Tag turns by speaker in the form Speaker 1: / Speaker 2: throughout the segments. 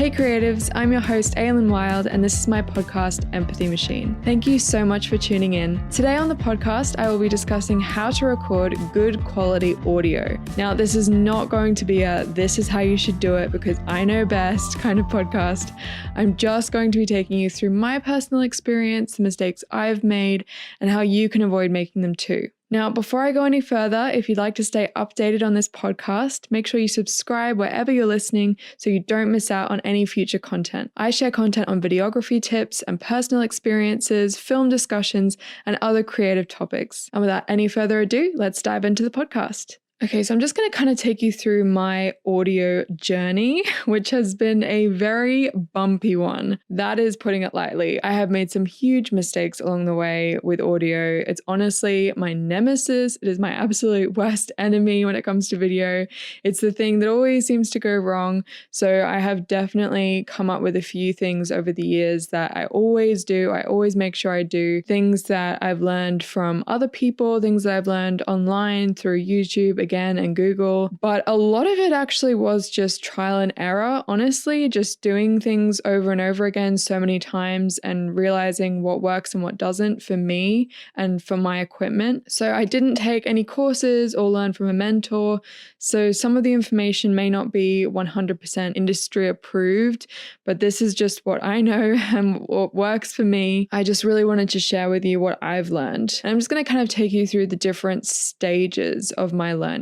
Speaker 1: Hey creatives, I'm your host Aylin Wild and this is my podcast Empathy Machine. Thank you so much for tuning in. Today on the podcast I will be discussing how to record good quality audio. Now this is not going to be a this is how you should do it because I know best kind of podcast. I'm just going to be taking you through my personal experience, the mistakes I've made, and how you can avoid making them too. Now, before I go any further, if you'd like to stay updated on this podcast, make sure you subscribe wherever you're listening so you don't miss out on any future content. I share content on videography tips and personal experiences, film discussions, and other creative topics. And without any further ado, let's dive into the podcast. Okay, so I'm just going to kind of take you through my audio journey, which has been a very bumpy one. That is putting it lightly. I have made some huge mistakes along the way with audio. It's honestly my nemesis. It is my absolute worst enemy when it comes to video. It's the thing that always seems to go wrong. So I have definitely come up with a few things over the years that I always do. I always make sure I do things that I've learned from other people, things that I've learned online through YouTube, again, and Google. But a lot of it actually was just trial and error, honestly, just doing things over and over again so many times and realizing what works and what doesn't for me and for my equipment. So I didn't take any courses or learn from a mentor. So some of the information may not be 100% industry approved, but this is just what I know and what works for me. I just really wanted to share with you what I've learned. And I'm just going to kind of take you through the different stages of my learning.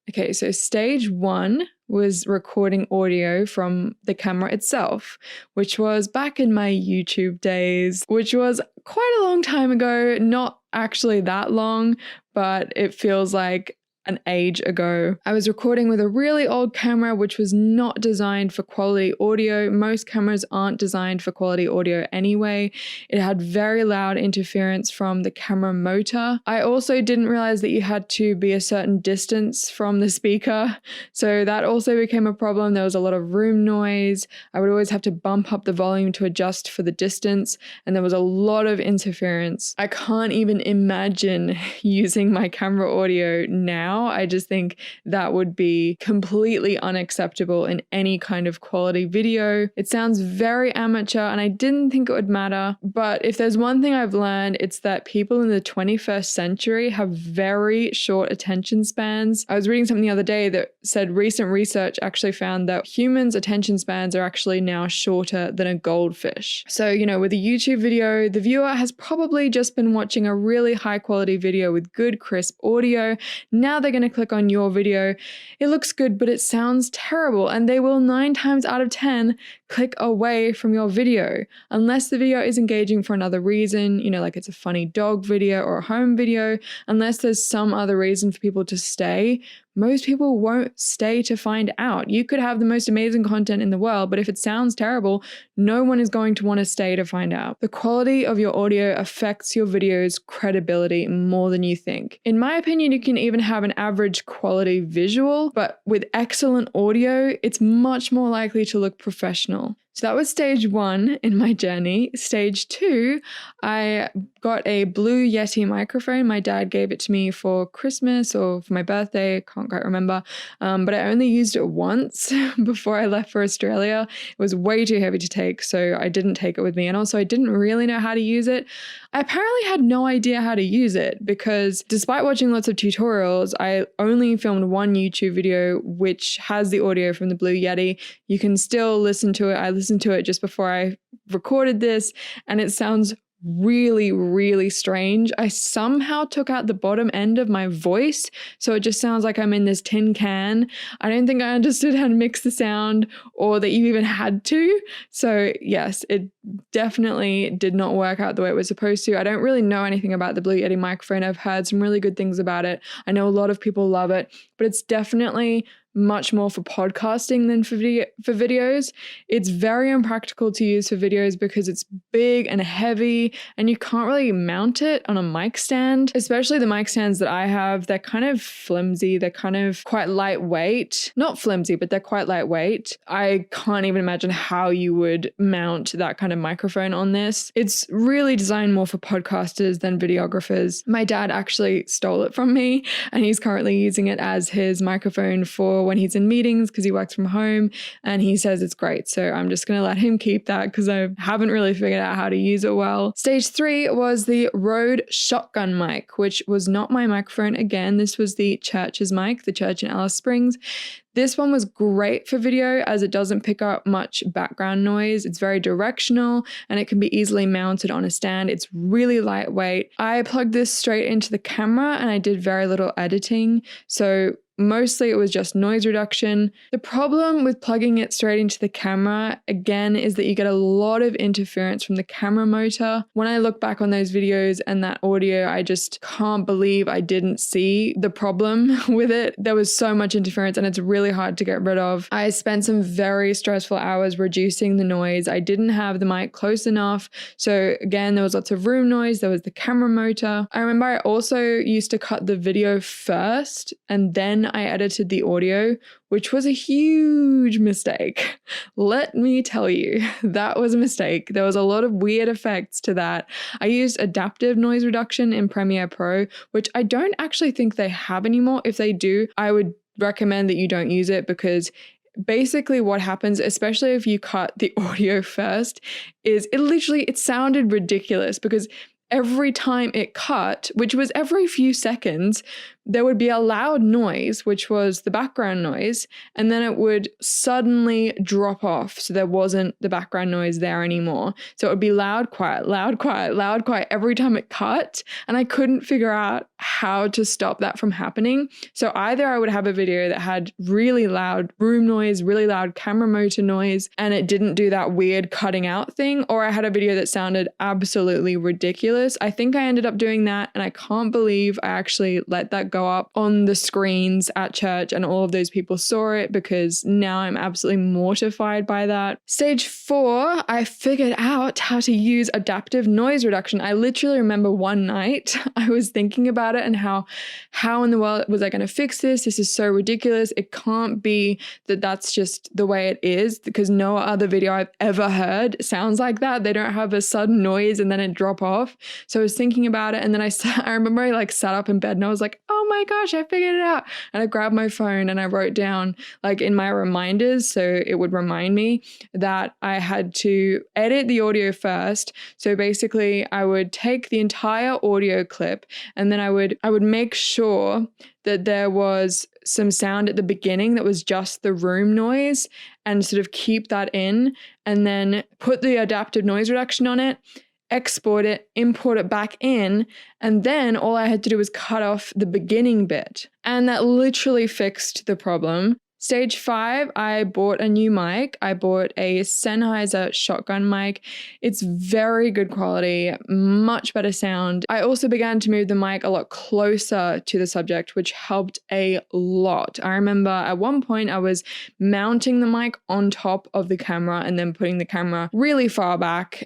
Speaker 1: Okay, so stage one was recording audio from the camera itself, which was back in my YouTube days, which was quite a long time ago, not actually that long, but it feels like an age ago. I was recording with a really old camera, which was not designed for quality audio. Most cameras aren't designed for quality audio anyway. It had very loud interference from the camera motor. I also didn't realize that you had to be a certain distance from the speaker. So that also became a problem. There was a lot of room noise. I would always have to bump up the volume to adjust for the distance. And there was a lot of interference. I can't even imagine using my camera audio now. I just think that would be completely unacceptable in any kind of quality video. It sounds very amateur and I didn't think it would matter. But if there's one thing I've learned, it's that people in the 21st century have very short attention spans. I was reading something the other day that said recent research actually found that humans' attention spans are actually now shorter than a goldfish. So, with a YouTube video, the viewer has probably just been watching a really high quality video with good crisp audio. Now they're going to click on your video. It looks good, but it sounds terrible. And they will 9 times out of 10 click away from your video unless the video is engaging for another reason, like it's a funny dog video or a home video. Unless there's some other reason for people to stay, most people won't stay to find out. You could have the most amazing content in the world, but if it sounds terrible, no one is going to want to stay to find out. The quality of your audio affects your video's credibility more than you think. In my opinion, you can even have an average quality visual, but with excellent audio, it's much more likely to look professional. So that was stage one in my journey. Stage two, I got a Blue Yeti microphone. My dad gave it to me for Christmas or for my birthday. I can't quite remember. But I only used it once before I left for Australia. It was way too heavy to take, so I didn't take it with me. And also I didn't really know how to use it. I apparently had no idea how to use it because despite watching lots of tutorials, I only filmed one YouTube video which has the audio from the Blue Yeti. You can still listen to it. I listened to it just before I recorded this and it sounds really, really strange. I somehow took out the bottom end of my voice, so it just sounds like I'm in this tin can. I don't think I understood how to mix the sound or that you even had to. So yes, it definitely did not work out the way it was supposed to. I don't really know anything about the Blue Yeti microphone. I've heard some really good things about it. I know a lot of people love it, but it's definitely much more for podcasting than for videos. It's very impractical to use for videos because it's big and heavy and you can't really mount it on a mic stand. Especially the mic stands that I have, they're kind of flimsy. They're kind of quite lightweight. Not flimsy, but they're quite lightweight. I can't even imagine how you would mount that kind of microphone on this. It's really designed more for podcasters than videographers. My dad actually stole it from me and he's currently using it as his microphone for when he's in meetings because he works from home, and he says it's great. So I'm just going to let him keep that because I haven't really figured out how to use it well. Stage 3 was the Rode shotgun mic, which was not my microphone. Again, this was the Church's mic, the Church in Alice Springs. This one was great for video as it doesn't pick up much background noise. It's very directional and it can be easily mounted on a stand. It's really lightweight. I plugged this straight into the camera and I did very little editing. So mostly it was just noise reduction. The problem with plugging it straight into the camera, again, is that you get a lot of interference from the camera motor. When I look back on those videos and that audio, I just can't believe I didn't see the problem with it. There was so much interference and it's really hard to get rid of. I spent some very stressful hours reducing the noise. I didn't have the mic close enough. So again, there was lots of room noise. There was the camera motor. I remember I also used to cut the video first and then I edited the audio, which was a huge mistake. Let me tell you, that was a mistake. There was a lot of weird effects to that. I used adaptive noise reduction in Premiere Pro, which I don't actually think they have anymore. If they do, I would recommend that you don't use it because basically what happens, especially if you cut the audio first, is it sounded ridiculous because every time it cut, which was every few seconds, there would be a loud noise, which was the background noise, and then it would suddenly drop off. So there wasn't the background noise there anymore. So it would be loud, quiet, loud, quiet, loud, quiet every time it cut. And I couldn't figure out how to stop that from happening. So either I would have a video that had really loud room noise, really loud camera motor noise, and it didn't do that weird cutting out thing, or I had a video that sounded absolutely ridiculous. I think I ended up doing that, and I can't believe I actually let that go up on the screens at church and all of those people saw it because now I'm absolutely mortified by that. Stage 4, I figured out how to use adaptive noise reduction. I literally remember one night I was thinking about it and how in the world was I going to fix this? This is so ridiculous. It can't be that that's just the way it is because no other video I've ever heard sounds like that. They don't have a sudden noise and then it drop off. So I was thinking about it and then I remember I sat up in bed and I was like, oh my gosh, I figured it out. And I grabbed my phone and I wrote down in my reminders, so it would remind me that I had to edit the audio first. So basically I would take the entire audio clip and then I would make sure that there was some sound at the beginning that was just the room noise and sort of keep that in and then put the adaptive noise reduction on it, export it, import it back in, and then all I had to do was cut off the beginning bit. And that literally fixed the problem. Stage 5, I bought a new mic. I bought a Sennheiser shotgun mic. It's very good quality, much better sound. I also began to move the mic a lot closer to the subject, which helped a lot. I remember at one point I was mounting the mic on top of the camera and then putting the camera really far back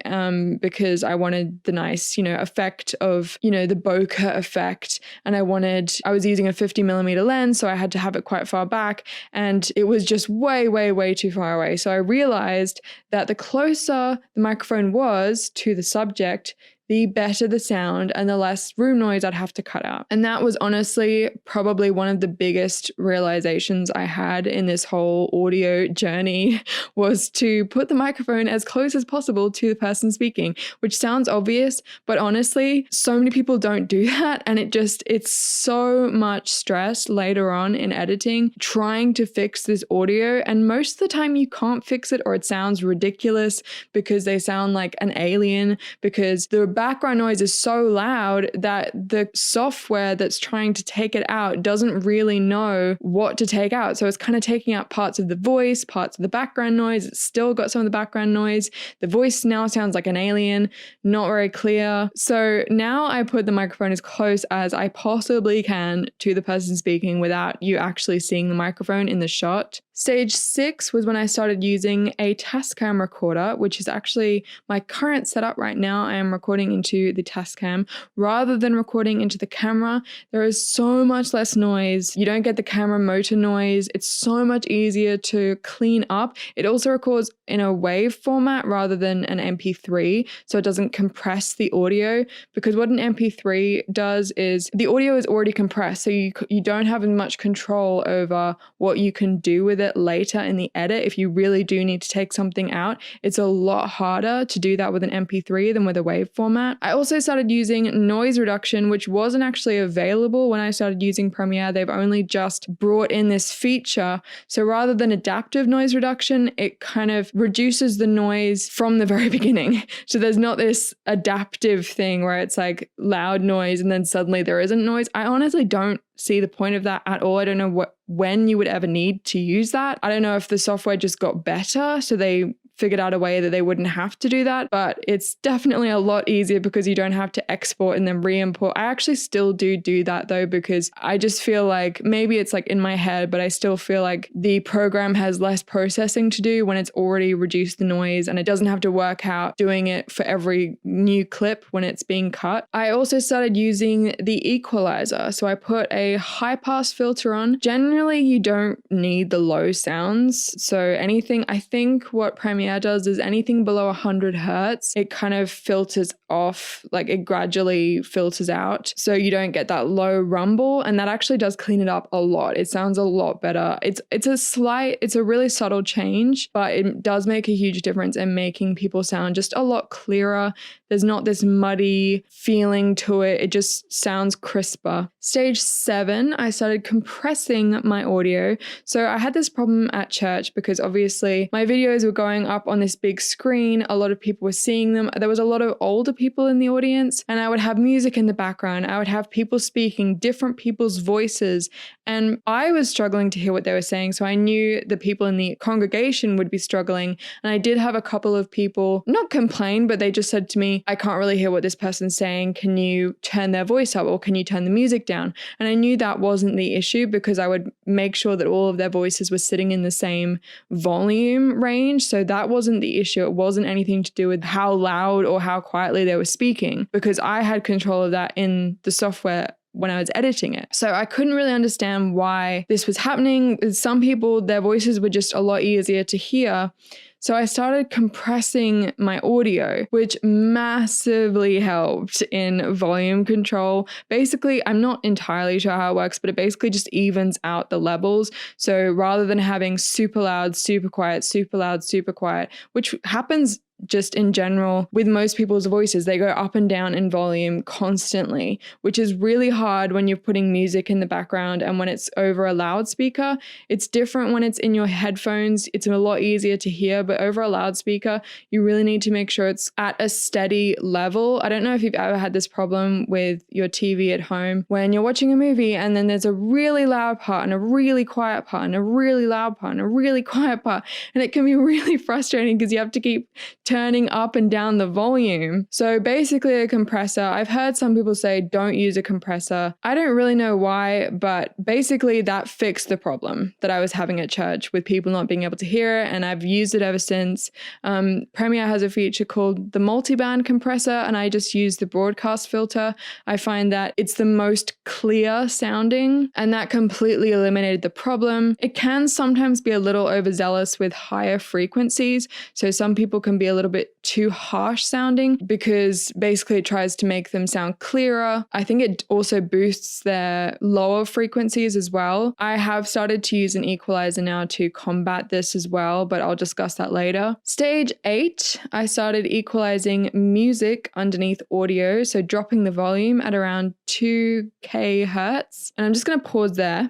Speaker 1: because I wanted the nice, effect of, the bokeh effect. And I was using a 50mm lens, so I had to have it quite far back. And it was just way, way, way too far away. So I realized that the closer the microphone was to the subject, the better the sound and the less room noise I'd have to cut out. And that was honestly probably one of the biggest realizations I had in this whole audio journey was to put the microphone as close as possible to the person speaking, which sounds obvious, but honestly, so many people don't do that. And it's so much stress later on in editing, trying to fix this audio. And most of the time you can't fix it or it sounds ridiculous because they sound like an alien because the background noise is so loud that the software that's trying to take it out doesn't really know what to take out. So it's kind of taking out parts of the voice, parts of the background noise. It's still got some of the background noise. The voice now sounds like an alien, not very clear. So now I put the microphone as close as I possibly can to the person speaking without you actually seeing the microphone in the shot. Stage 6 was when I started using a Tascam recorder, which is actually my current setup right now. I am recording into the Tascam rather than recording into the camera. There is so much less noise. You don't get the camera motor noise. It's so much easier to clean up. It also records in a WAV format rather than an MP3, so it doesn't compress the audio, because what an MP3 does is the audio is already compressed, so you don't have as much control over what you can do with it later in the edit. If you really do need to take something out, it's a lot harder to do that with an MP3 than with a WAV format. I also started using noise reduction, which wasn't actually available when I started using Premiere. They've only just brought in this feature. So rather than adaptive noise reduction, it kind of reduces the noise from the very beginning. So there's not this adaptive thing where it's like loud noise and then suddenly there isn't noise. I honestly don't see the point of that at all. I don't know when you would ever need to use that. I don't know if the software just got better, so they figured out a way that they wouldn't have to do that, but it's definitely a lot easier because you don't have to export and then re-import. I actually still do that though, because I just feel like maybe it's like in my head, but I still feel like the program has less processing to do when it's already reduced the noise, and it doesn't have to work out doing it for every new clip when it's being cut. I also started using the equalizer. So I put a high pass filter on. Generally, you don't need the low sounds. So anything, I think what Premiere does is anything below 100 hertz, it kind of filters off, like it gradually filters out. So you don't get that low rumble, and that actually does clean it up a lot. It sounds a lot better. It's a really subtle change, but it does make a huge difference in making people sound just a lot clearer. There's not this muddy feeling to it. It just sounds crisper. Stage 7, I started compressing my audio. So I had this problem at church because obviously my videos were going up on this big screen. A lot of people were seeing them. There was a lot of older people in the audience, and I would have music in the background. I would have people speaking, different people's voices, and I was struggling to hear what they were saying. So I knew the people in the congregation would be struggling. And I did have a couple of people not complain, but they just said to me, I can't really hear what this person's saying. Can you turn their voice up, or can you turn the music down? And I knew that wasn't the issue because I would make sure that all of their voices were sitting in the same volume range. So that wasn't the issue. It wasn't anything to do with how loud or how quietly they were speaking, because I had control of that in the software when I was editing it. So I couldn't really understand why this was happening. With some people, their voices were just a lot easier to hear. So I started compressing my audio, which massively helped in volume control. Basically, I'm not entirely sure how it works, but it basically just evens out the levels. So rather than having super loud, super quiet, super loud, super quiet, which happens just in general with most people's voices, they go up and down in volume constantly, which is really hard when you're putting music in the background and when it's over a loudspeaker. It's different when it's in your headphones. It's a lot easier to hear, but over a loudspeaker, you really need to make sure it's at a steady level. I don't know if you've ever had this problem with your TV at home when you're watching a movie and then there's a really loud part and a really quiet part and a really loud part and a really quiet part. And it can be really frustrating because you have to keep turning up and down the volume. So basically a compressor, I've heard some people say don't use a compressor. I don't really know why, but basically that fixed the problem that I was having at church with people not being able to hear it, and I've used it ever since. Premiere has a feature called the multiband compressor, and I just use the broadcast filter. I find that it's the most clear sounding, and that completely eliminated the problem. It can sometimes be a little overzealous with higher frequencies, so some people can be a little bit too harsh sounding because basically it tries to make them sound clearer. I think it also boosts their lower frequencies as well. I have started to use an equalizer now to combat this as well, but I'll discuss that later. Stage 8, I started equalizing music underneath audio, so dropping the volume at around 2k hertz. And I'm just going to pause there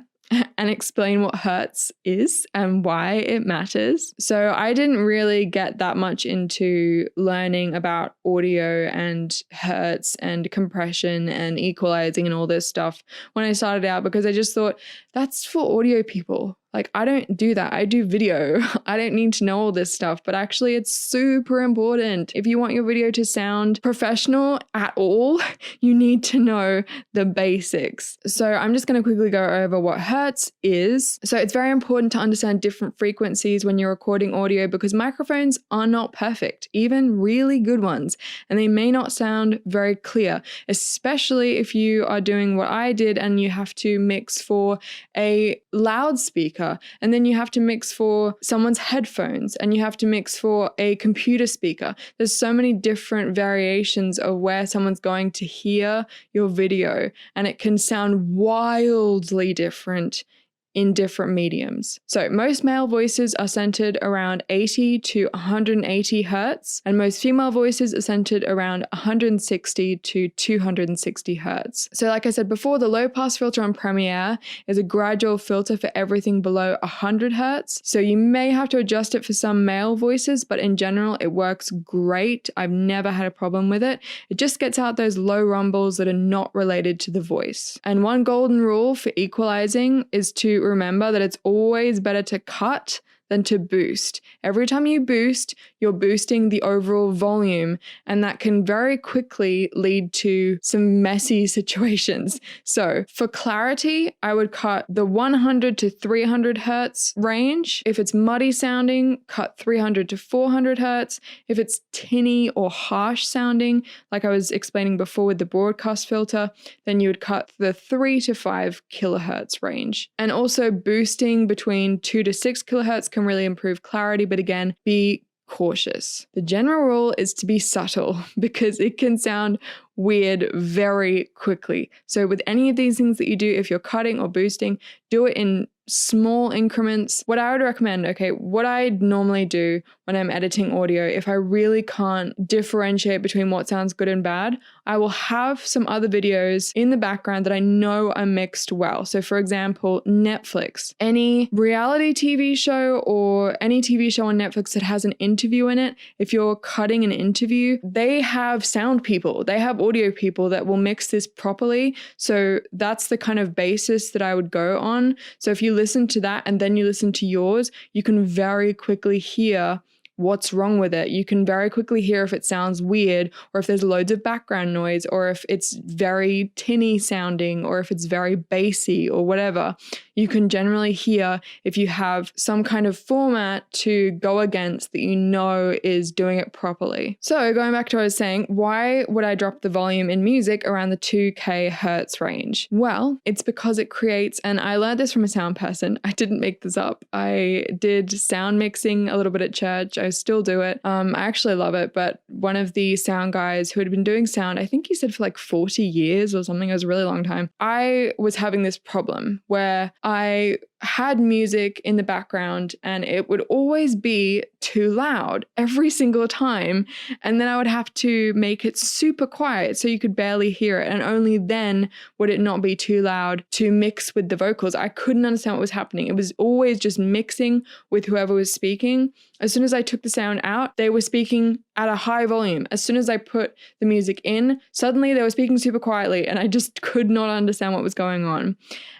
Speaker 1: and explain what hertz is and why it matters. So I didn't really get that much into learning about audio and hertz and compression and equalizing and all this stuff when I started out, because I just thought that's for audio people. Like, I don't do that. I do video. I don't need to know all this stuff, but actually it's super important. If you want your video to sound professional at all, you need to know the basics. So I'm just going to quickly go over what hertz is. So it's very important to understand different frequencies when you're recording audio because microphones are not perfect, even really good ones, and they may not sound very clear, especially if you are doing what I did and you have to mix for a loudspeaker, and then you have to mix for someone's headphones, and you have to mix for a computer speaker. There's so many different variations of where someone's going to hear your video, and it can sound wildly different in different mediums. So most male voices are centered around 80 to 180 hertz, and most female voices are centered around 160 to 260 hertz. So like I said before, the low pass filter on Premiere is a gradual filter for everything below 100 hertz. So you may have to adjust it for some male voices, but in general, it works great. I've never had a problem with it. It just gets out those low rumbles that are not related to the voice. And one golden rule for equalizing is to remember that it's always better to cut than to boost. Every time you boost, you're boosting the overall volume, and that can very quickly lead to some messy situations. So for clarity, I would cut the 100 to 300 hertz range. If it's muddy sounding, cut 300 to 400 hertz. If it's tinny or harsh sounding, like I was explaining before with the broadcast filter, then you would cut the 3 to 5 kilohertz range. And also boosting between 2 to 6 kilohertz can really improve clarity, but again, be cautious. The general rule is to be subtle because it can sound weird very quickly. So with any of these things that you do, if you're cutting or boosting, do it in small increments. What I would recommend, what I normally do when I'm editing audio, if I really can't differentiate between what sounds good and bad, I will have some other videos in the background that I know are mixed well. So for example, Netflix, any reality TV show or any TV show on Netflix that has an interview in it, if you're cutting an interview, they have sound people, they have audio people that will mix this properly. So that's the kind of basis that I would go on. So if you listen to that and then you listen to yours, you can very quickly hear what's wrong with it. You can very quickly hear if it sounds weird, or if there's loads of background noise, or if it's very tinny sounding, or if it's very bassy or whatever. You can generally hear if you have some kind of format to go against that you know is doing it properly. So going back to what I was saying, why would I drop the volume in music around the 2K hertz range? Well, it's because it creates, and I learned this from a sound person. I didn't make this up. I did sound mixing a little bit at church. I still do it. I actually love it, but one of the sound guys who had been doing sound, I think he said for like 40 years or something, it was a really long time. I was having this problem where I had music in the background and it would always be too loud every single time. And then I would have to make it super quiet so you could barely hear it. And only then would it not be too loud to mix with the vocals. I couldn't understand what was happening. It was always just mixing with whoever was speaking. As soon as I took the sound out, they were speaking at a high volume. As soon as I put the music in, suddenly they were speaking super quietly and I just could not understand what was going on.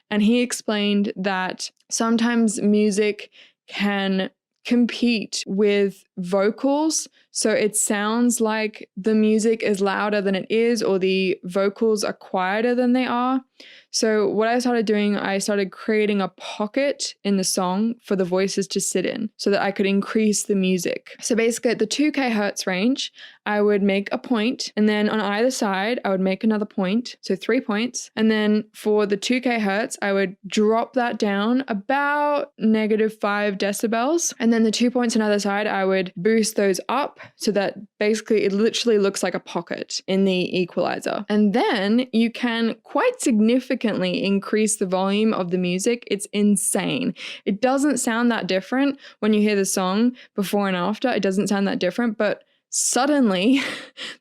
Speaker 1: And he explained that sometimes music can compete with vocals. So it sounds like the music is louder than it is, or the vocals are quieter than they are. So what I started doing, I started creating a pocket in the song for the voices to sit in so that I could increase the music. So basically at the 2K hertz range, I would make a point, and then on either side, I would make another point. So 3 points. And then for the 2K hertz, I would drop that down about -5 decibels. And then the 2 points on either side, I would boost those up so that basically it literally looks like a pocket in the equalizer. And then you can quite significantly increase the volume of the music. It's insane. It doesn't sound that different when you hear the song before and after. It doesn't sound that different, but suddenly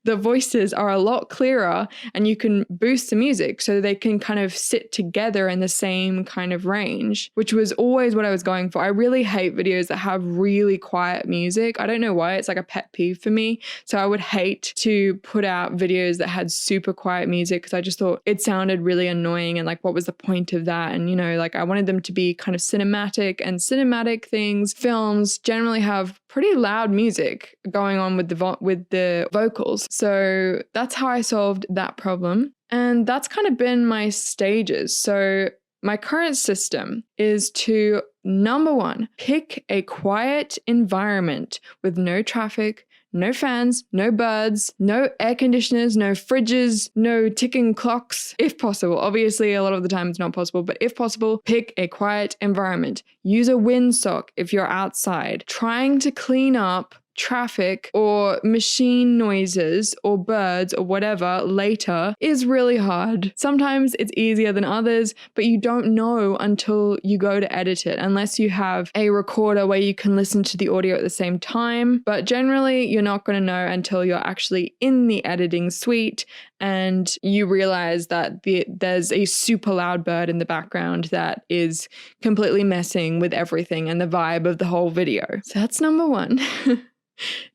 Speaker 1: the voices are a lot clearer and you can boost the music so they can kind of sit together in the same kind of range, which was always what I was going for. I really hate videos that have really quiet music. I don't know why, it's like a pet peeve for me. So I would hate to put out videos that had super quiet music because I just thought it sounded really annoying and like what was the point of that? And like I wanted them to be kind of cinematic, and cinematic things, films generally have pretty loud music going on with the vocals. So that's how I solved that problem. And that's kind of been my stages. So my current system is to, number one, pick a quiet environment with no traffic, no fans, no birds, no air conditioners, no fridges, no ticking clocks, if possible. Obviously, a lot of the time it's not possible, but if possible, pick a quiet environment. Use a windsock if you're outside. Trying to clean up traffic or machine noises or birds or whatever later is really hard. Sometimes it's easier than others, but you don't know until you go to edit it, unless you have a recorder where you can listen to the audio at the same time. But generally, you're not going to know until you're actually in the editing suite and you realize that there's a super loud bird in the background that is completely messing with everything and the vibe of the whole video. So that's number one.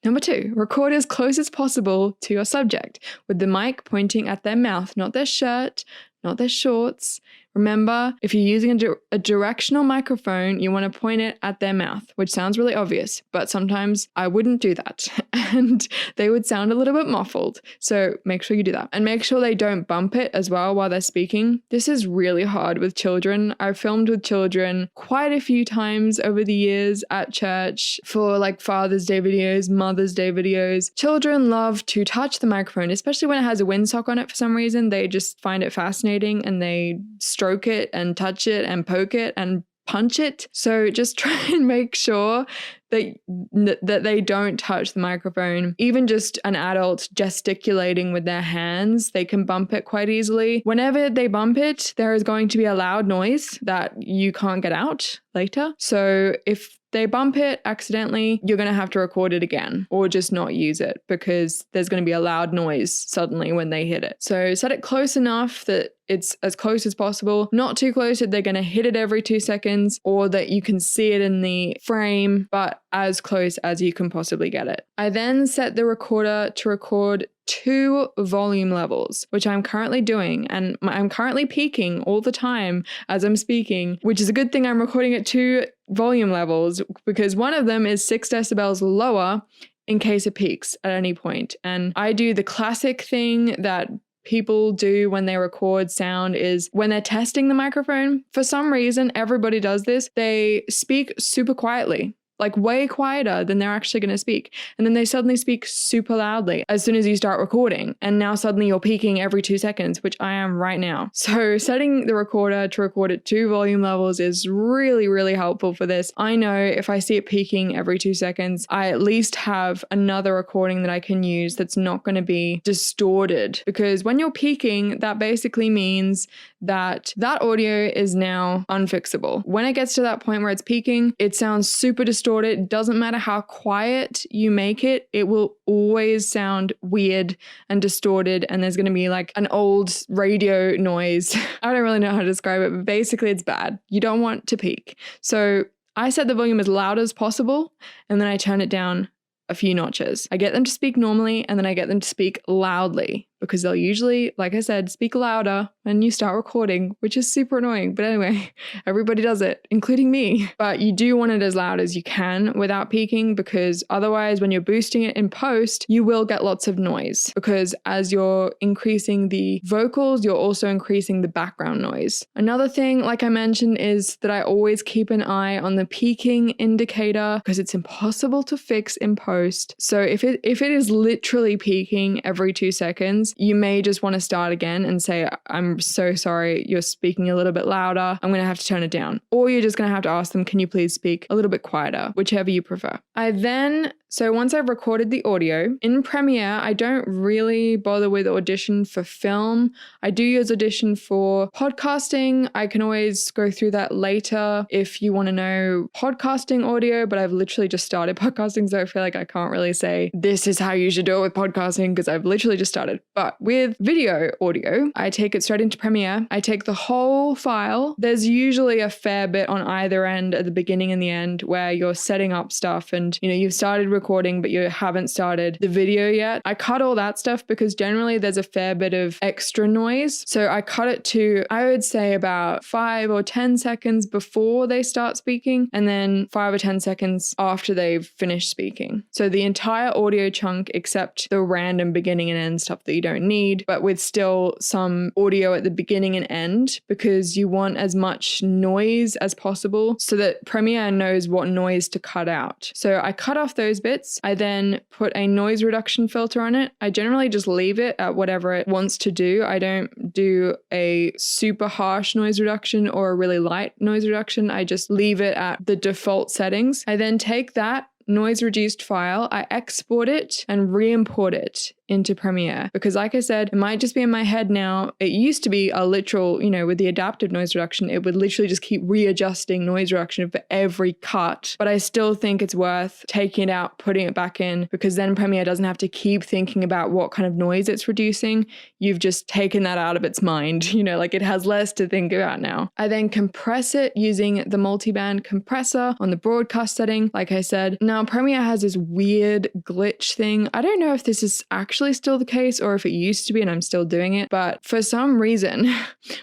Speaker 1: Number two, record as close as possible to your subject with the mic pointing at their mouth, not their shirt, not their shorts. Remember, if you're using a directional microphone, you want to point it at their mouth, which sounds really obvious, but sometimes I wouldn't do that and they would sound a little bit muffled. So make sure you do that, and make sure they don't bump it as well while they're speaking. This is really hard with children. I've filmed with children quite a few times over the years at church for like Father's Day videos, Mother's Day videos. Children love to touch the microphone, especially when it has a windsock on it for some reason. They just find it fascinating and they stroke it and touch it and poke it and punch it. So just try and make sure that they don't touch the microphone. Even just an adult gesticulating with their hands, they can bump it quite easily. Whenever they bump it, there is going to be a loud noise that you can't get out later. So if they bump it accidentally, you're going to have to record it again or just not use it because there's going to be a loud noise suddenly when they hit it. So set it close enough that it's as close as possible, not too close that they're going to hit it every 2 seconds or that you can see it in the frame, but as close as you can possibly get it. I then set the recorder to record 2 volume levels, which I'm currently doing, and I'm currently peaking all the time as I'm speaking, which is a good thing. I'm recording at 2 volume levels because one of them is 6 decibels lower in case it peaks at any point. And I do the classic thing that people do when they record sound is when they're testing the microphone. For some reason, everybody does this. They speak super quietly, like way quieter than they're actually going to speak. And then they suddenly speak super loudly as soon as you start recording. And now suddenly you're peaking every 2 seconds, which I am right now. So setting the recorder to record at 2 volume levels is really, really helpful for this. I know if I see it peaking every 2 seconds, I at least have another recording that I can use that's not going to be distorted. Because when you're peaking, that basically means that audio is now unfixable. When it gets to that point where it's peaking, it sounds super distorted. It doesn't matter how quiet you make it, it will always sound weird and distorted, and there's going to be like an old radio noise. I don't really know how to describe it, but basically it's bad. You don't want to peak. So I set the volume as loud as possible, and then I turn it down a few notches. I get them to speak normally, and then I get them to speak loudly because they'll usually, like I said, speak louder when you start recording, which is super annoying. But anyway, everybody does it, including me. But you do want it as loud as you can without peaking, because otherwise when you're boosting it in post, you will get lots of noise, because as you're increasing the vocals, you're also increasing the background noise. Another thing, like I mentioned, is that I always keep an eye on the peaking indicator because it's impossible to fix in post. So if it is literally peaking every 2 seconds, you may just want to start again and say, I'm so sorry, you're speaking a little bit louder. I'm going to have to turn it down. Or you're just going to have to ask them, can you please speak a little bit quieter, whichever you prefer. I then So once I've recorded the audio, in Premiere, I don't really bother with Audition for film. I do use Audition for podcasting. I can always go through that later if you want to know podcasting audio, but I've literally just started podcasting, so I feel like I can't really say this is how you should do it with podcasting because I've literally just started. But with video audio, I take it straight into Premiere. I take the whole file. There's usually a fair bit on either end at the beginning and the end where you're setting up stuff and you've started recording but you haven't started the video yet. I cut all that stuff because generally there's a fair bit of extra noise. So I cut it to, I would say, about 5 or 10 seconds before they start speaking and then 5 or 10 seconds after they've finished speaking. So the entire audio chunk except the random beginning and end stuff that you don't need, but with still some audio at the beginning and end because you want as much noise as possible so that Premiere knows what noise to cut out. So I cut off those bits. I then put a noise reduction filter on it. I generally just leave it at whatever it wants to do. I don't do a super harsh noise reduction or a really light noise reduction. I just leave it at the default settings. I then take that noise reduced file, I export it and re-import it into Premiere because like I said, it might just be in my head now. It used to be a literal, with the adaptive noise reduction, it would literally just keep readjusting noise reduction for every cut. But I still think it's worth taking it out, putting it back in because then Premiere doesn't have to keep thinking about what kind of noise it's reducing. You've just taken that out of its mind, like it has less to think about now. I then compress it using the multiband compressor on the broadcast setting. Like I said, now Premiere has this weird glitch thing. I don't know if this is actually still the case or if it used to be and I'm still doing it, but for some reason,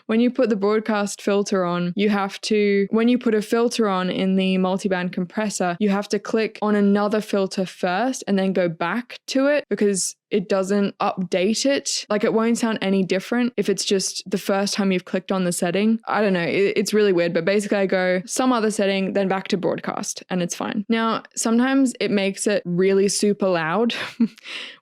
Speaker 1: when you put the broadcast filter on, when you put a filter on in the multiband compressor, you have to click on another filter first and then go back to it because it doesn't update it. Like it won't sound any different if it's just the first time you've clicked on the setting. I don't know. It's really weird, but basically I go some other setting, then back to broadcast and it's fine. Now, sometimes it makes it really super loud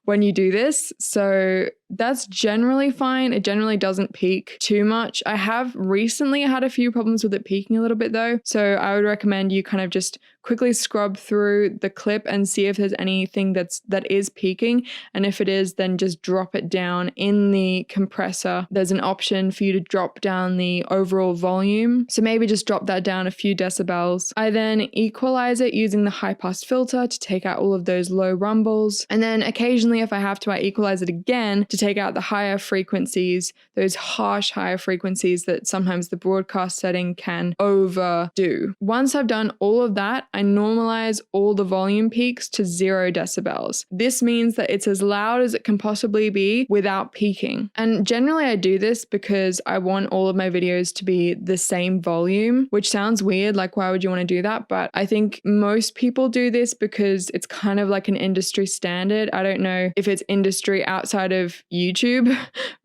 Speaker 1: when you do this. So that's generally fine. It generally doesn't peak too much. I have recently had a few problems with it peaking a little bit though. So I would recommend you kind of just quickly scrub through the clip and see if there's anything that is peaking. And if it is, then just drop it down in the compressor. There's an option for you to drop down the overall volume. So maybe just drop that down a few decibels. I then equalize it using the high pass filter to take out all of those low rumbles. And then occasionally if I have to, I equalize it again to take out the higher frequencies, those harsh higher frequencies that sometimes the broadcast setting can overdo. Once I've done all of that, I normalize all the volume peaks to 0 decibels. This means that it's as loud as it can possibly be without peaking. And generally I do this because I want all of my videos to be the same volume, which sounds weird, like why would you want to do that? But I think most people do this because it's kind of like an industry standard. I don't know if it's industry outside of YouTube,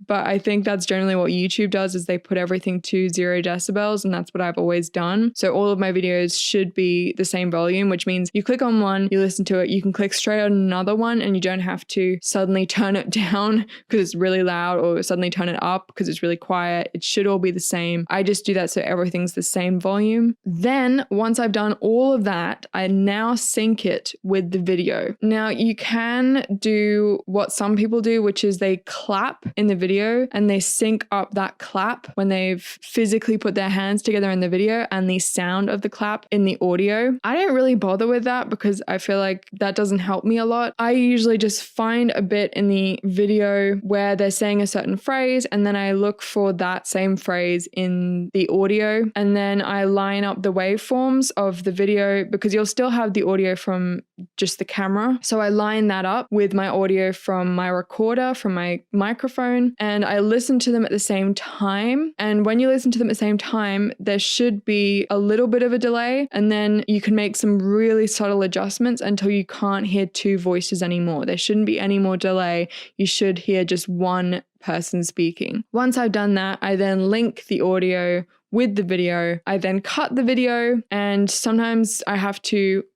Speaker 1: but I think that's generally what YouTube does is they put everything to 0 decibels and that's what I've always done. So all of my videos should be the same volume, which means you click on one, you listen to it, you can click straight on another one and you don't have to suddenly turn it down because it's really loud or suddenly turn it up because it's really quiet. It should all be the same. I just do that so everything's the same volume. Then once I've done all of that, I now sync it with the video. Now you can do what some people do, which is they clap in the video and they sync up that clap when they've physically put their hands together in the video and the sound of the clap in the audio. I don't really bother with that because I feel like that doesn't help me a lot. I usually just find a bit in the video where they're saying a certain phrase and then I look for that same phrase in the audio and then I line up the waveforms of the video because you'll still have the audio from just the camera. So I line that up with my audio from my recorder, from my microphone, and I listen to them at the same time. And when you listen to them at the same time, there should be a little bit of a delay and then you can make some really subtle adjustments until you can't hear two voices anymore. There shouldn't be any more delay. You should hear just one person speaking. Once I've done that, I then link the audio with the video. I then cut the video and sometimes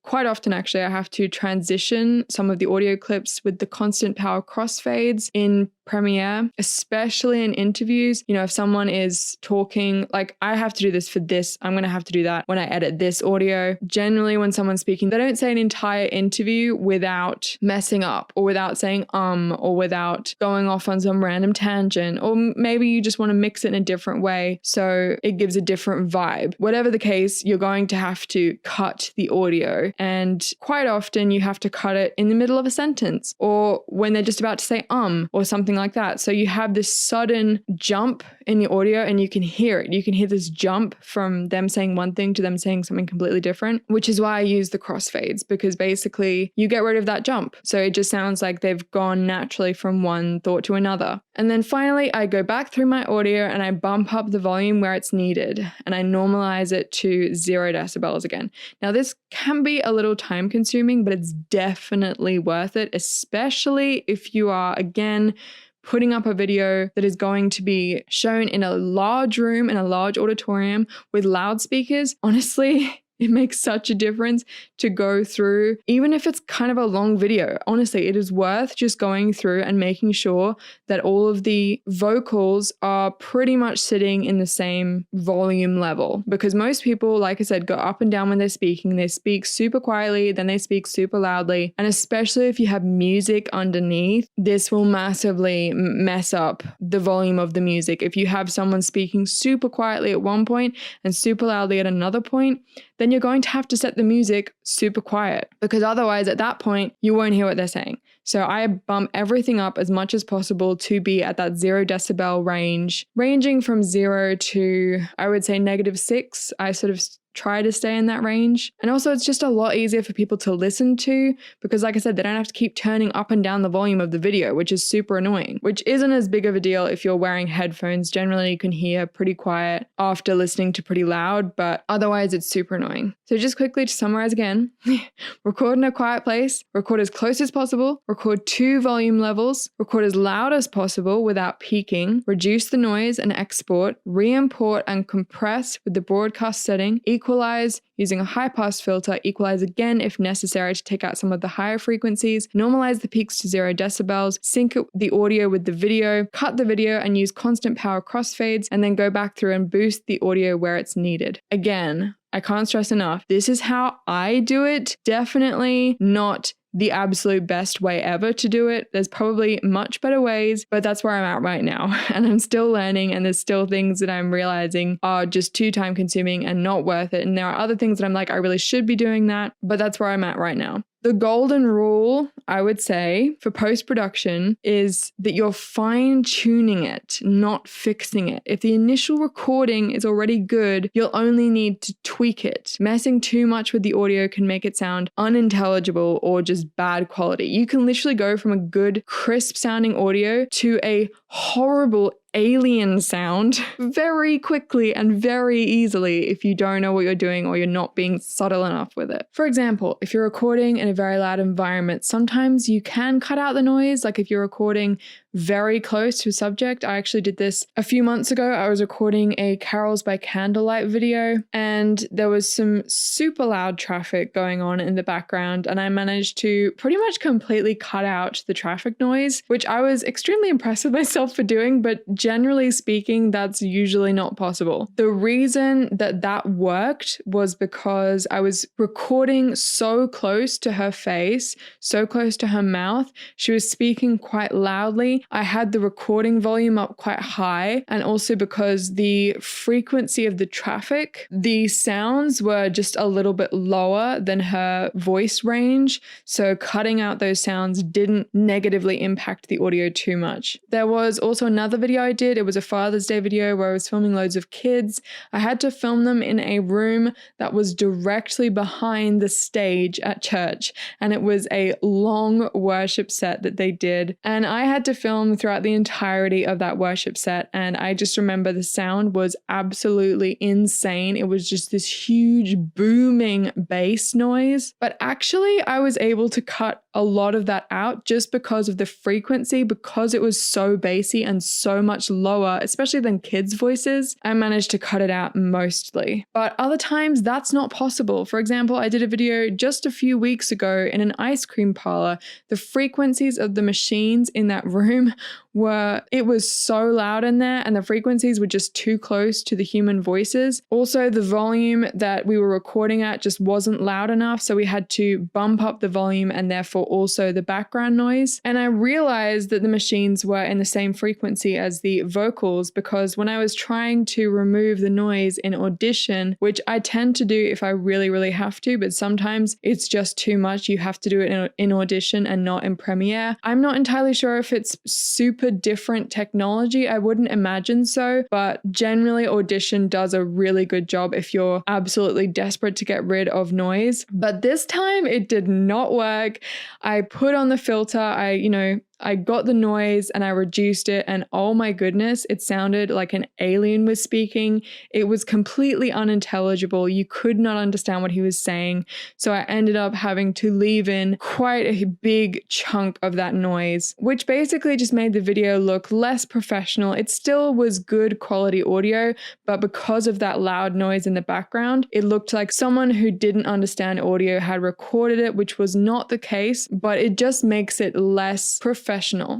Speaker 1: quite often actually, I have to transition some of the audio clips with the constant power crossfades in Premiere, especially in interviews. You know, if someone is talking, like I have to do this for this, I'm going to have to do that when I edit this audio. Generally, when someone's speaking, they don't say an entire interview without messing up or without saying or without going off on some random tangent, or maybe you just want to mix it in a different way so it gives a different vibe. Whatever the case, you're going to have to cut the audio, and quite often you have to cut it in the middle of a sentence or when they're just about to say or something like that. So you have this sudden jump in the audio and you can hear it. You can hear this jump from them saying one thing to them saying something completely different, which is why I use the crossfades, because basically you get rid of that jump. So it just sounds like they've gone naturally from one thought to another. And then finally, I go back through my audio and I bump up the volume where it's needed and I normalize it to 0 decibels again. Now, this can be a little time consuming, but it's definitely worth it, especially if you are, again, putting up a video that is going to be shown in a large room, in a large auditorium with loudspeakers. Honestly, it makes such a difference to go through, even if it's kind of a long video. Honestly, it is worth just going through and making sure that all of the vocals are pretty much sitting in the same volume level. Because most people, like I said, go up and down when they're speaking. They speak super quietly, then they speak super loudly. And especially if you have music underneath, this will massively mess up the volume of the music. If you have someone speaking super quietly at one point and super loudly at another point, then you're going to have to set the music super quiet, because otherwise at that point you won't hear what they're saying. So I bump everything up as much as possible to be at that 0 decibel range, ranging from 0 to, I would say, -6. I sort of try to stay in that range. And also it's just a lot easier for people to listen to, because like I said, they don't have to keep turning up and down the volume of the video, which is super annoying, which isn't as big of a deal if you're wearing headphones. Generally you can hear pretty quiet after listening to pretty loud, but otherwise it's super annoying. So just quickly to summarize again, record in a quiet place, record as close as possible, record 2 volume levels, record as loud as possible without peaking, reduce the noise and export, re-import and compress with the broadcast setting, equalize using a high pass filter, equalize again if necessary to take out some of the higher frequencies, normalize the peaks to 0 decibels, sync the audio with the video, cut the video and use constant power crossfades, and then go back through and boost the audio where it's needed. Again, I can't stress enough, this is how I do it. Definitely not the absolute best way ever to do it. There's probably much better ways, but that's where I'm at right now. And I'm still learning, and there's still things that I'm realizing are just too time consuming and not worth it. And there are other things that I'm like, I really should be doing that, but that's where I'm at right now. The golden rule, I would say, for post-production is that you're fine-tuning it, not fixing it. If the initial recording is already good, you'll only need to tweak it. Messing too much with the audio can make it sound unintelligible or just bad quality. You can literally go from a good, crisp-sounding audio to a horrible alien sound very quickly and very easily if you don't know what you're doing or you're not being subtle enough with it. For example, if you're recording in a very loud environment, sometimes you can cut out the noise. Like if you're recording very close to a subject. I actually did this a few months ago. I was recording a Carols by Candlelight video and there was some super loud traffic going on in the background, and I managed to pretty much completely cut out the traffic noise, which I was extremely impressed with myself for doing, but generally speaking, that's usually not possible. The reason that that worked was because I was recording so close to her face, so close to her mouth. She was speaking quite loudly. I had the recording volume up quite high, and also because the frequency of the traffic, the sounds were just a little bit lower than her voice range. So cutting out those sounds didn't negatively impact the audio too much. There was also another video I did. It was a Father's Day video where I was filming loads of kids. I had to film them in a room that was directly behind the stage at church, and it was a long worship set that they did. And I had to film throughout the entirety of that worship set, and I just remember the sound was absolutely insane. It was just this huge booming bass noise, but actually I was able to cut a lot of that out just because of the frequency, because it was so bassy and so much lower, especially than kids' voices. I managed to cut it out mostly. But other times that's not possible. For example, I did a video just a few weeks ago in an ice cream parlor. The frequencies of the machines in that room it was so loud in there, and the frequencies were just too close to the human voices. Also, the volume that we were recording at just wasn't loud enough, so we had to bump up the volume and therefore also the background noise. And I realized that the machines were in the same frequency as the vocals, because when I was trying to remove the noise in Audition, which I tend to do if I really, really have to, but sometimes it's just too much. You have to do it in Audition and not in Premiere. I'm not entirely sure if it's super different technology. I wouldn't imagine so, but generally Audition does a really good job if you're absolutely desperate to get rid of noise. But this time it did not work. I put on the filter, I got the noise and I reduced it, and oh my goodness, it sounded like an alien was speaking. It was completely unintelligible. You could not understand what he was saying. So I ended up having to leave in quite a big chunk of that noise, which basically just made the video look less professional. It still was good quality audio, but because of that loud noise in the background, it looked like someone who didn't understand audio had recorded it, which was not the case, but it just makes it less professional.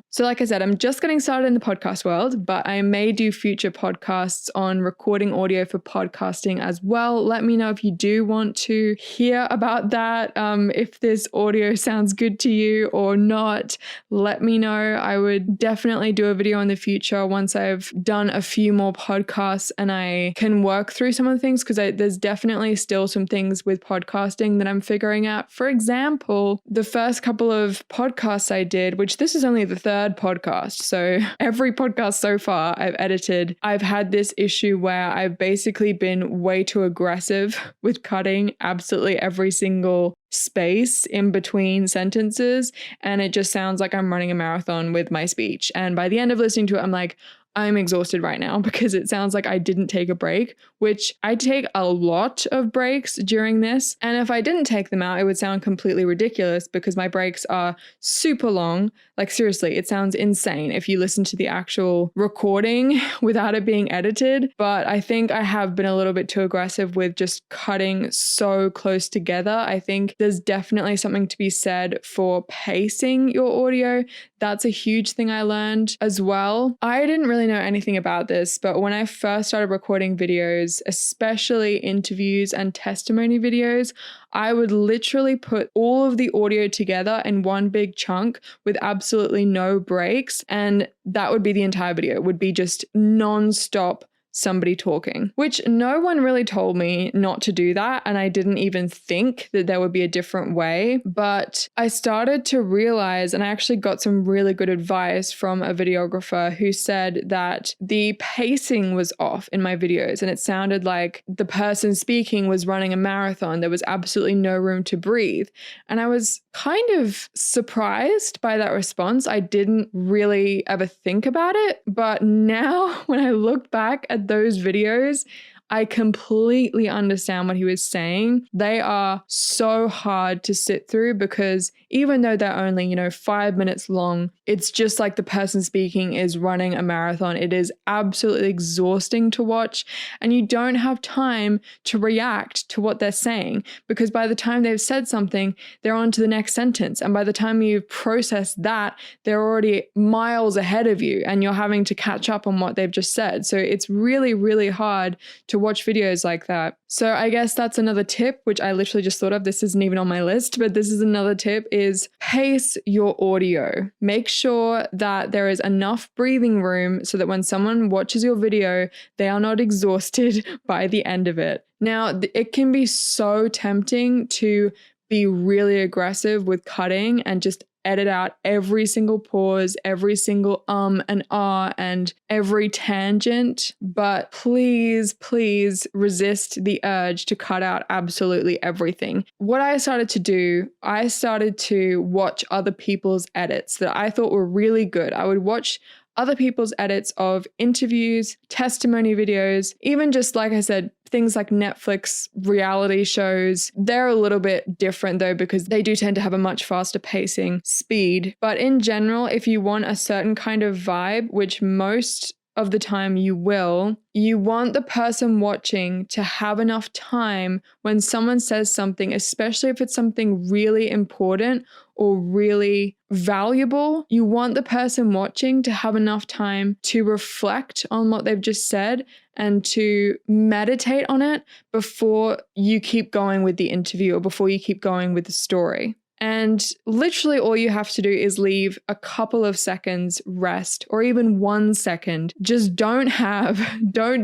Speaker 1: So like I said, I'm just getting started in the podcast world, but I may do future podcasts on recording audio for podcasting as well. Let me know if you do want to hear about that. If this audio sounds good to you or not, let me know. I would definitely do a video in the future once I've done a few more podcasts and I can work through some of the things, because there's definitely still some things with podcasting that I'm figuring out. For example, the first couple of podcasts I did, which this is only the third podcast. So every podcast so far I've edited, I've had this issue where I've basically been way too aggressive with cutting absolutely every single space in between sentences. And it just sounds like I'm running a marathon with my speech. And by the end of listening to it, I'm like, I'm exhausted right now because it sounds like I didn't take a break, which I take a lot of breaks during this. And if I didn't take them out, it would sound completely ridiculous because my breaks are super long. Like seriously, it sounds insane if you listen to the actual recording without it being edited. But I think I have been a little bit too aggressive with just cutting so close together. I think there's definitely something to be said for pacing your audio. That's a huge thing I learned as well. I didn't really know anything about this, but when I first started recording videos, especially interviews and testimony videos, I would literally put all of the audio together in one big chunk with absolutely no breaks. And that would be the entire video. It would be just non-stop somebody talking, which no one really told me not to do that. And I didn't even think that there would be a different way. But I started to realize, and I actually got some really good advice from a videographer who said that the pacing was off in my videos and it sounded like the person speaking was running a marathon. There was absolutely no room to breathe. And I was kind of surprised by that response. I didn't really ever think about it. But now when I look back at those videos, I completely understand what he was saying. They are so hard to sit through because even though they're only, 5 minutes long, it's just like the person speaking is running a marathon. It is absolutely exhausting to watch, and you don't have time to react to what they're saying because by the time they've said something, they're on to the next sentence. And by the time you've processed that, they're already miles ahead of you and you're having to catch up on what they've just said. So it's really, really hard to watch videos like that. So I guess that's another tip, which I literally just thought of. This isn't even on my list, but this is another tip, is pace your audio. Make sure that there is enough breathing room so that when someone watches your video, they are not exhausted by the end of it. Now, it can be so tempting to be really aggressive with cutting and just edit out every single pause, every single and and every tangent. But please, please resist the urge to cut out absolutely everything. What I started to do, I started to watch other people's edits that I thought were really good. I would watch other people's edits of interviews, testimony videos, even just, like I said, Things like Netflix reality shows, they're a little bit different though, because they do tend to have a much faster pacing speed. But in general, if you want a certain kind of vibe, which most of the time you want the person watching to have enough time when someone says something, especially if it's something really important or really valuable. You want the person watching to have enough time to reflect on what they've just said and to meditate on it before you keep going with the interview or before you keep going with the story. And literally all you have to do is leave a couple of seconds rest, or even 1 second. Just don't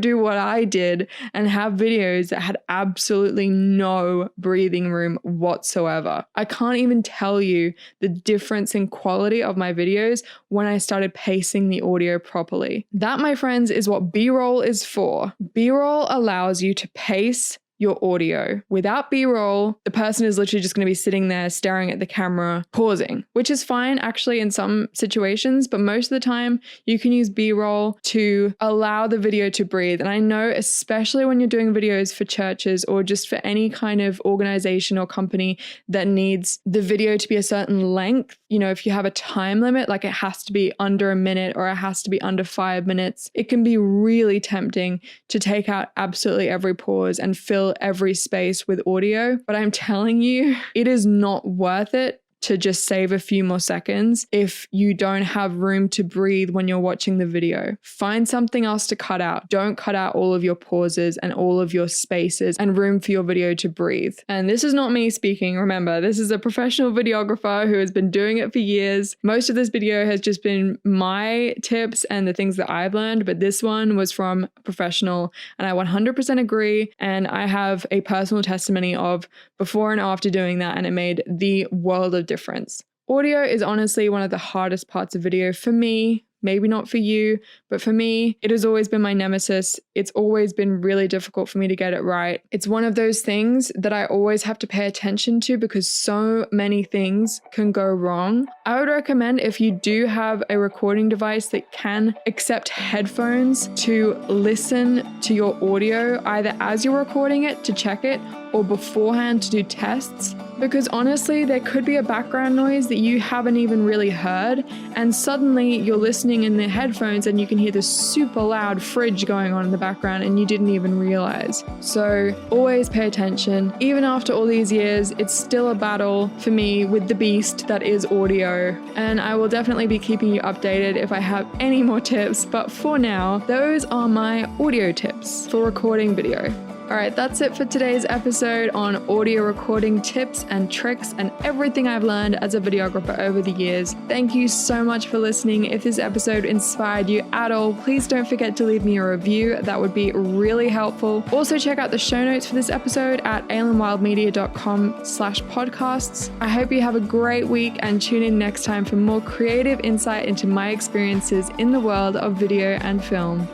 Speaker 1: do what I did and have videos that had absolutely no breathing room whatsoever. I can't even tell you the difference in quality of my videos when I started pacing the audio properly. That, my friends, is what B-roll is for. B-roll allows you to pace your audio. Without B-roll, the person is literally just going to be sitting there staring at the camera, pausing, which is fine actually in some situations, but most of the time you can use B-roll to allow the video to breathe. And I know especially when you're doing videos for churches or just for any kind of organization or company that needs the video to be a certain length, if you have a time limit, like it has to be under a minute or it has to be under 5 minutes, it can be really tempting to take out absolutely every pause and fill every space with audio. But I'm telling you, it is not worth it to just save a few more seconds if you don't have room to breathe when you're watching the video. Find something else to cut out. Don't cut out all of your pauses and all of your spaces and room for your video to breathe. And this is not me speaking. Remember, this is a professional videographer who has been doing it for years. Most of this video has just been my tips and the things that I've learned, but this one was from a professional and I 100% agree. And I have a personal testimony of before and after doing that, and it made the world of difference. Audio is honestly one of the hardest parts of video for me. Maybe not for you, but for me, it has always been my nemesis. It's always been really difficult for me to get it right. It's one of those things that I always have to pay attention to because so many things can go wrong. I would recommend, if you do have a recording device that can accept headphones, to listen to your audio either as you're recording it to check it or beforehand to do tests. Because honestly, there could be a background noise that you haven't even really heard, and suddenly you're listening in the headphones and you can hear this super loud fridge going on in the background and you didn't even realize. So always pay attention. Even after all these years, it's still a battle for me with the beast that is audio, and I will definitely be keeping you updated if I have any more tips, but for now, those are my audio tips for recording video. All right, that's it for today's episode on audio recording tips and tricks and everything I've learned as a videographer over the years. Thank you so much for listening. If this episode inspired you at all, please don't forget to leave me a review. That would be really helpful. Also, check out the show notes for this episode at aylinwildmedia.com/podcasts. I hope you have a great week and tune in next time for more creative insight into my experiences in the world of video and film.